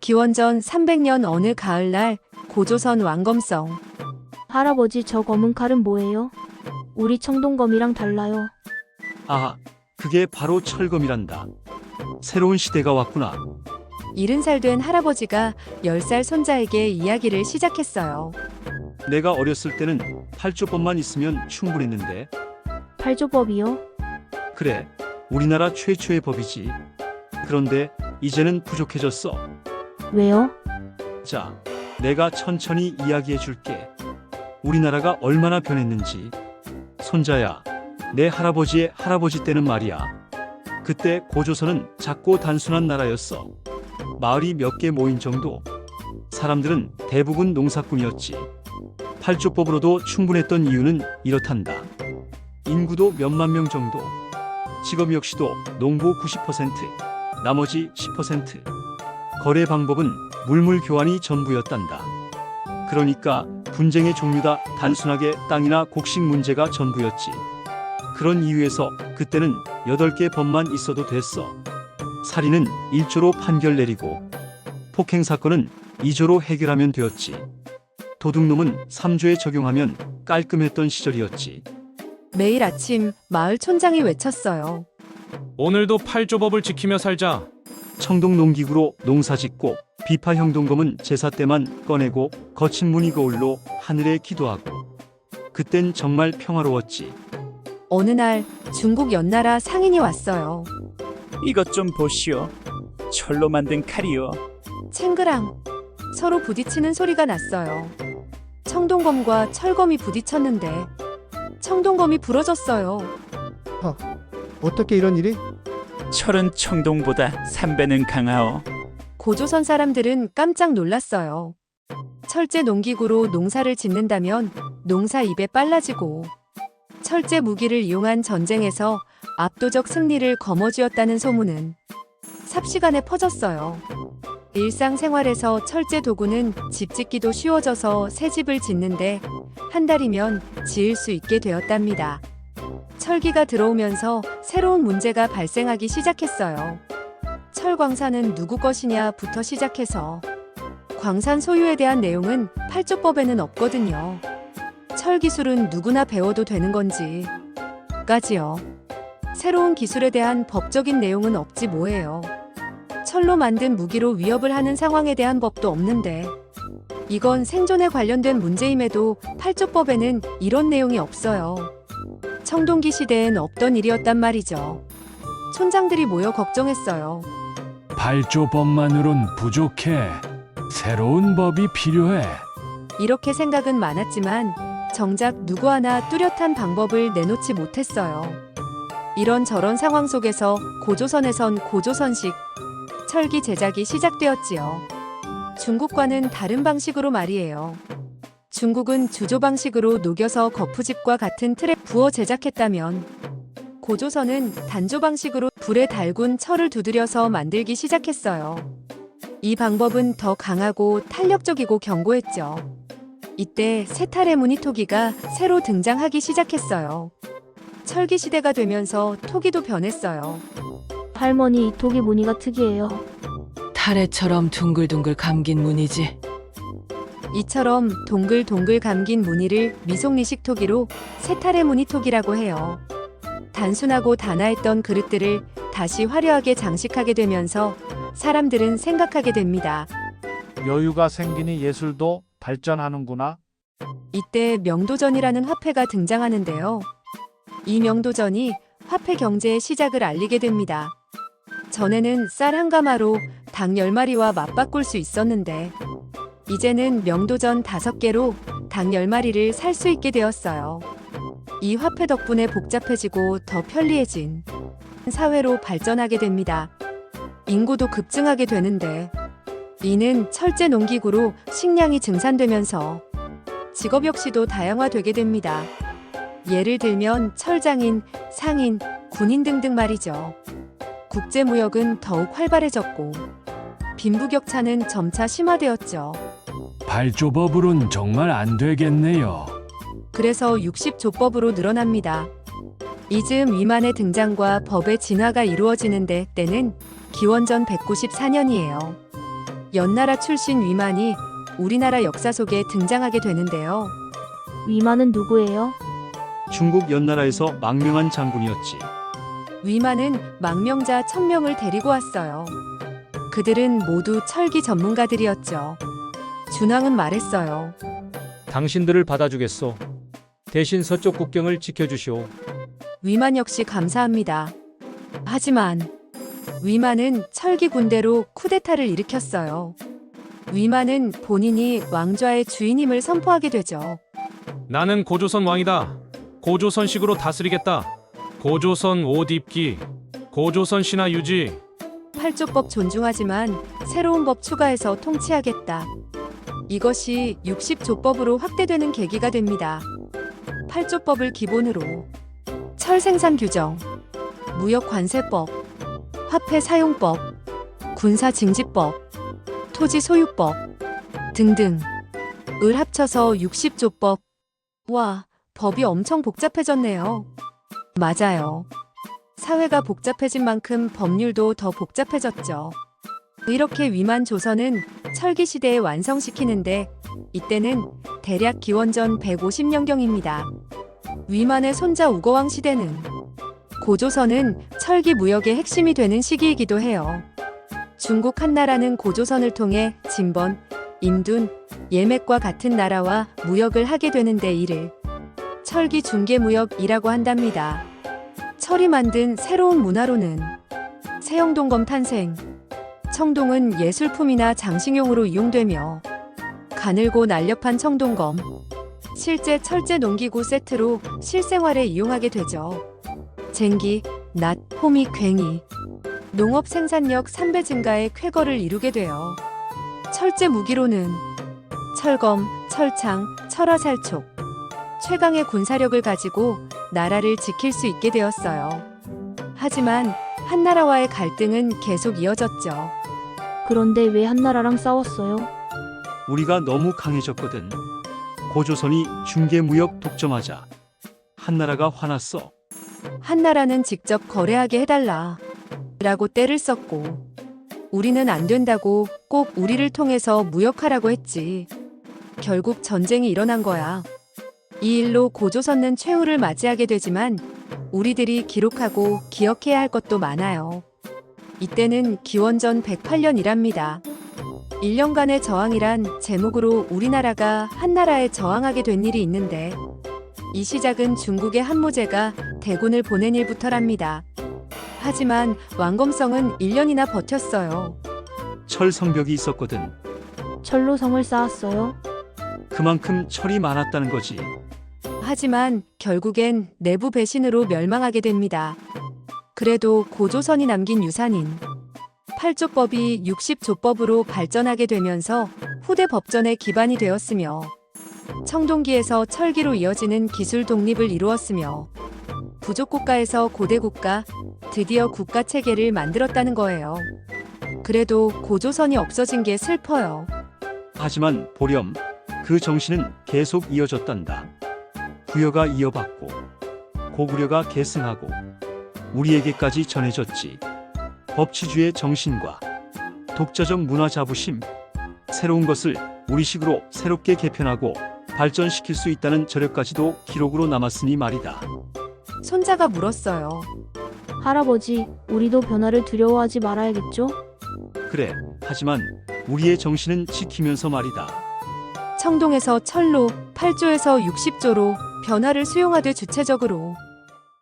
기원전 300년 어느 가을날 고조선 왕검성. 할아버지, 저 검은 칼은 뭐예요? 우리 청동검이랑 달라요. 아, 그게 바로 철검이란다. 새로운 시대가 왔구나. 70살 된 할아버지가 10살 손자에게 이야기를 시작했어요. 내가 어렸을 때는 팔조법만 있으면 충분했는데. 팔조법이요? 그래, 우리나라 최초의 법이지. 그런데 이제는 부족해졌어. 왜요? 자, 내가 천천히 이야기해 줄게. 우리나라가 얼마나 변했는지. 손자야, 내 할아버지의 할아버지 때는 말이야. 그때 고조선은 작고 단순한 나라였어. 마을이 몇 개 모인 정도. 사람들은 대부분 농사꾼이었지. 팔조법으로도 충분했던 이유는 이렇단다. 인구도 몇만 명 정도. 직업 역시도 농부 90%, 나머지 10%. 거래 방법은 물물 교환이 전부였단다. 그러니까 분쟁의 종류다 단순하게 땅이나 곡식 문제가 전부였지. 그런 이유에서 그때는 8개 법만 있어도 됐어. 살인은 1조로 판결 내리고 폭행 사건은 2조로 해결하면 되었지. 도둑놈은 3조에 적용하면 깔끔했던 시절이었지. 매일 아침 마을 촌장이 외쳤어요. 오늘도 팔조법을 지키며 살자. 청동 농기구로 농사짓고 비파 형동검은 제사 때만 꺼내고 거친 무늬 거울로 하늘에 기도하고. 그땐 정말 평화로웠지. 어느 날 중국 연나라 상인이 왔어요. 이것 좀 보시오. 철로 만든 칼이요. 챙그랑 서로 부딪히는 소리가 났어요. 청동검과 철검이 부딪혔는데 청동검이 부러졌어요. 어떻게 이런 일이? 철은 청동보다 3배는 강하오. 고조선 사람들은 깜짝 놀랐어요. 철제 농기구로 농사를 짓는다면 농사 입에 빨라지고 철제 무기를 이용한 전쟁에서 압도적 승리를 거머쥐었다는 소문은 삽시간에 퍼졌어요. 일상생활에서 철제 도구는 집 짓기도 쉬워져서 새 집을 짓는데 한 달이면 지을 수 있게 되었답니다. 철기가 들어오면서 새로운 문제가 발생하기 시작했어요. 철 광산은 누구 것이냐부터 시작해서 광산 소유에 대한 내용은 팔조법에는 없거든요. 철 기술은 누구나 배워도 되는 건지 까지요. 새로운 기술에 대한 법적인 내용은 없지 뭐예요. 철로 만든 무기로 위협을 하는 상황에 대한 법도 없는데 이건 생존에 관련된 문제임에도 팔조법에는 이런 내용이 없어요. 청동기 시대엔 없던 일이었단 말이죠. 촌장들이 모여 걱정했어요. 팔조법만으론 부족해. 새로운 법이 필요해. 이렇게 생각은 많았지만 정작 누구 하나 뚜렷한 방법을 내놓지 못했어요. 이런저런 상황 속에서 고조선에선 고조선식 철기 제작이 시작되었지요. 중국과는 다른 방식으로 말이에요. 중국은 주조 방식으로 녹여서 거푸집과 같은 틀에 부어 제작했다면 고조선은 단조 방식으로 불에 달군 철을 두드려서 만들기 시작했어요. 이 방법은 더 강하고 탄력적이고 견고했죠. 이때 세탈의 무늬토기가 새로 등장하기 시작했어요. 철기 시대가 되면서 토기도 변했어요. 할머니, 이 토기 무늬가 특이해요. 타래처럼 둥글둥글 감긴 무늬지. 이처럼 동글동글 감긴 무늬를 미송리식 토기로 세탈의 무늬토기라고 해요. 단순하고 단아했던 그릇들을 다시 화려하게 장식하게 되면서 사람들은 생각하게 됩니다. 여유가 생기니 예술도 발전하는구나. 이때 명도전이라는 화폐가 등장하는데요. 이 명도전이 화폐 경제의 시작을 알리게 됩니다. 전에는 쌀 한 가마로 닭 10마리와 맞바꿀 수 있었는데 이제는 명도전 5개로 닭 10마리를 살 수 있게 되었어요. 이 화폐 덕분에 복잡해지고 더 편리해진 사회로 발전하게 됩니다. 인구도 급증하게 되는데 이는 철제 농기구로 식량이 증산되면서 직업 역시도 다양화되게 됩니다. 예를 들면 철장인, 상인, 군인 등등 말이죠. 국제무역은 더욱 활발해졌고 빈부격차는 점차 심화되었죠. 팔조법으론 정말 안 되겠네요. 그래서 60조법으로 늘어납니다. 이즈음 위만의 등장과 법의 진화가 이루어지는데 때는 기원전 194년이에요. 연나라 출신 위만이 우리나라 역사 속에 등장하게 되는데요. 위만은 누구예요? 중국 연나라에서 망명한 장군이었지. 위만은 망명자 1000명을 데리고 왔어요. 그들은 모두 철기 전문가들이었죠. 준왕은 말했어요. 당신들을 받아주겠소. 대신 서쪽 국경을 지켜주시오. 위만 역시 감사합니다. 하지만 위만은 철기 군대로 쿠데타를 일으켰어요. 위만은 본인이 왕좌의 주인임을 선포하게 되죠. 나는 고조선 왕이다. 고조선식으로 다스리겠다. 고조선 옷 입기. 고조선 신화 유지. 팔조법 존중하지만 새로운 법 추가해서 통치하겠다. 이것이 60조법으로 확대되는 계기가 됩니다. 8조법을 기본으로 철 생산 규정, 무역 관세법, 화폐 사용법, 군사 징집법, 토지 소유법 등등 을 합쳐서 60조법. 와, 법이 엄청 복잡해졌네요. 맞아요. 사회가 복잡해진 만큼 법률도 더 복잡해졌죠. 이렇게 위만 조선은 철기 시대에 완성시키는데 이때는 대략 기원전 150년경입니다. 위만의 손자 우거왕 시대는 고조선은 철기 무역의 핵심이 되는 시기이기도 해요. 중국 한나라는 고조선을 통해 진번, 임둔, 예맥과 같은 나라와 무역을 하게 되는데 이를 철기 중개무역이라고 한답니다. 철이 만든 새로운 문화로는 세형동검 탄생. 청동은 예술품이나 장식용으로 이용되며 가늘고 날렵한 청동검, 실제 철제 농기구 세트로 실생활에 이용하게 되죠. 쟁기, 낫, 호미, 괭이, 농업 생산력 3배 증가의 쾌거를 이루게 돼요. 철제 무기로는 철검, 철창, 철화살촉, 최강의 군사력을 가지고 나라를 지킬 수 있게 되었어요. 하지만 한나라와의 갈등은 계속 이어졌죠. 그런데 왜 한나라랑 싸웠어요? 우리가 너무 강해졌거든. 고조선이 중개무역 독점하자 한나라가 화났어. 한나라는 직접 거래하게 해달라 라고 떼를 썼고 우리는 안 된다고 꼭 우리를 통해서 무역하라고 했지. 결국 전쟁이 일어난 거야. 이 일로 고조선은 최후를 맞이하게 되지만 우리들이 기록하고 기억해야 할 것도 많아요. 이때는 기원전 108년이랍니다. 1년간의 저항이란 제목으로 우리나라가 한나라에 저항하게 된 일이 있는데 이 시작은 중국의 한무제가 대군을 보낸 일부터랍니다. 하지만 왕검성은 1년이나 버텼어요. 철 성벽이 있었거든. 철로 성을 쌓았어요? 그만큼 철이 많았다는 거지. 하지만 결국엔 내부 배신으로 멸망하게 됩니다. 그래도 고조선이 남긴 유산인 8조법이 60조법으로 발전하게 되면서 후대 법전의 기반이 되었으며 청동기에서 철기로 이어지는 기술 독립을 이루었으며 부족국가에서 고대국가, 드디어 국가체계를 만들었다는 거예요. 그래도 고조선이 없어진 게 슬퍼요. 하지만 보렴, 그 정신은 계속 이어졌단다. 부여가 이어받고 고구려가 계승하고 우리에게까지 전해졌지. 법치주의 정신과 독자적 문화 자부심, 새로운 것을 우리식으로 새롭게 개편하고 발전시킬 수 있다는 저력까지도 기록으로 남았으니 말이다. 손자가 물었어요. 할아버지, 우리도 변화를 두려워하지 말아야겠죠? 그래, 하지만 우리의 정신은 지키면서 말이다. 청동에서 철로, 8조에서 60조로 변화를 수용하되 주체적으로